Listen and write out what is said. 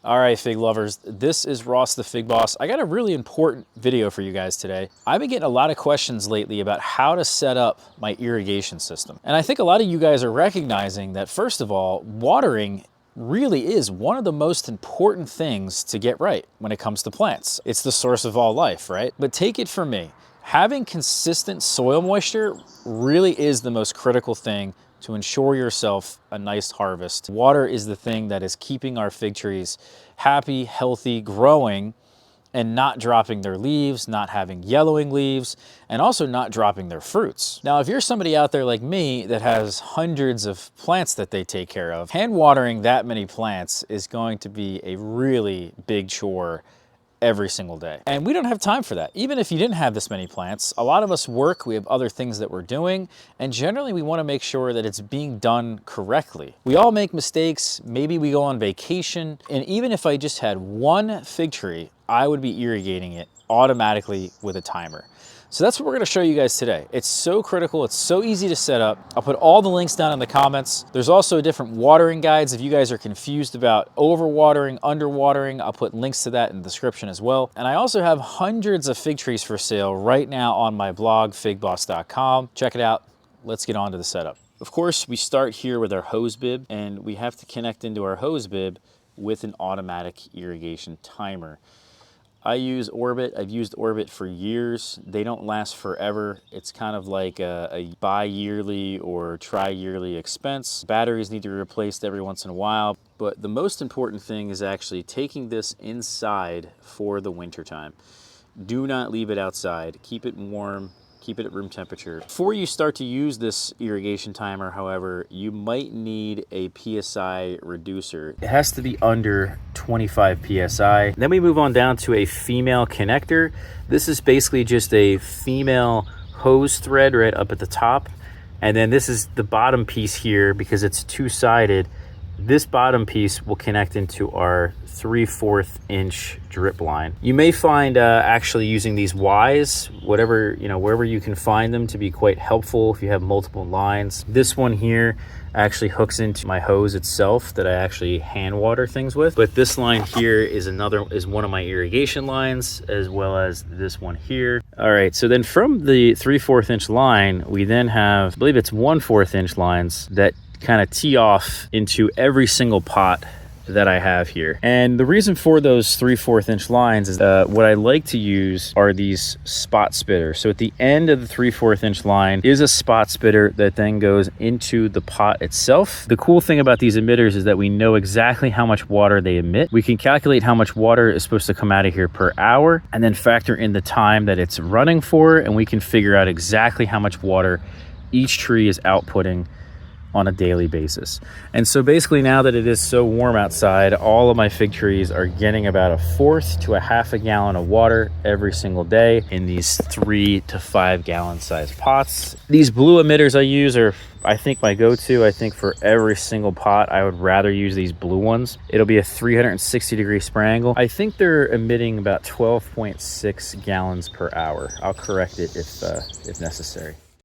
All right, fig lovers, this is Ross the Fig Boss. I got a really important video for you guys today. I've been getting a lot of questions lately about how to set up my irrigation system. And I think a lot of you guys are recognizing that, first of all, watering really is one of the most important things to get right when it comes to plants. It's the source of all life, right? But take it from me, having consistent soil moisture really is the most critical thing to ensure yourself a nice harvest. Water is the thing that is keeping our fig trees happy, healthy, growing, and not dropping their leaves, not having yellowing leaves, and also not dropping their fruits. Now, if you're somebody out there like me that has hundreds of plants that they take care of, hand watering that many plants is going to be a really big chore every single day. And we don't have time for that. Even if you didn't have this many plants, a lot of us work, we have other things that we're doing, and generally we want to make sure that it's being done correctly. We all make mistakes, maybe we go on vacation, and even if I just had one fig tree, I would be irrigating it automatically with a timer. So that's what we're gonna show you guys today. It's so critical, it's so easy to set up. I'll put all the links down in the comments. There's also different watering guides if you guys are confused about overwatering, underwatering. I'll put links to that in the description as well. And I also have hundreds of fig trees for sale right now on my blog, figboss.com. Check it out. Let's get on to the setup. Of course, we start here with our hose bib, and we have to connect into our hose bib with an automatic irrigation timer. I use Orbit. I've used Orbit for years. They don't last forever. It's kind of like a bi-yearly or tri-yearly expense. Batteries need to be replaced every once in a while. But the most important thing is actually taking this inside for the winter time. Do not leave it outside. Keep it warm. Keep it at room temperature. Before you start to use this irrigation timer, however, you might need a PSI reducer. It has to be under 25 PSI. Then we move on down to a female connector. This is basically just a female hose thread right up at the top. And then this is the bottom piece here because it's two-sided. This bottom piece will connect into our 3/4 inch drip line. You may find actually using these Ys, whatever, wherever you can find them, to be quite helpful if you have multiple lines. This one here actually hooks into my hose itself that I actually hand water things with. But this line here is one of my irrigation lines, as well as this one here. All right, so then from the 3/4 inch line, we then have, I believe it's 1/4 inch lines that kind of tee off into every single pot that I have here. And the reason for those 3/4 inch lines is what I like to use are these spot spitters. So at the end of the 3/4 inch line is a spot spitter that then goes into the pot itself. The cool thing about these emitters is that we know exactly how much water they emit. We can calculate how much water is supposed to come out of here per hour and then factor in the time that it's running for, and we can figure out exactly how much water each tree is outputting on a daily basis. And so basically, now that it is so warm outside, all of my fig trees are getting about 1/4 to 1/2 gallon of water every single day in these 3 to 5 gallon size pots. These blue emitters I use are, I think, my go-to. I think for every single pot, I would rather use these blue ones. It'll be a 360-degree spray angle. I think they're emitting about 12.6 gallons per hour. I'll correct it if necessary.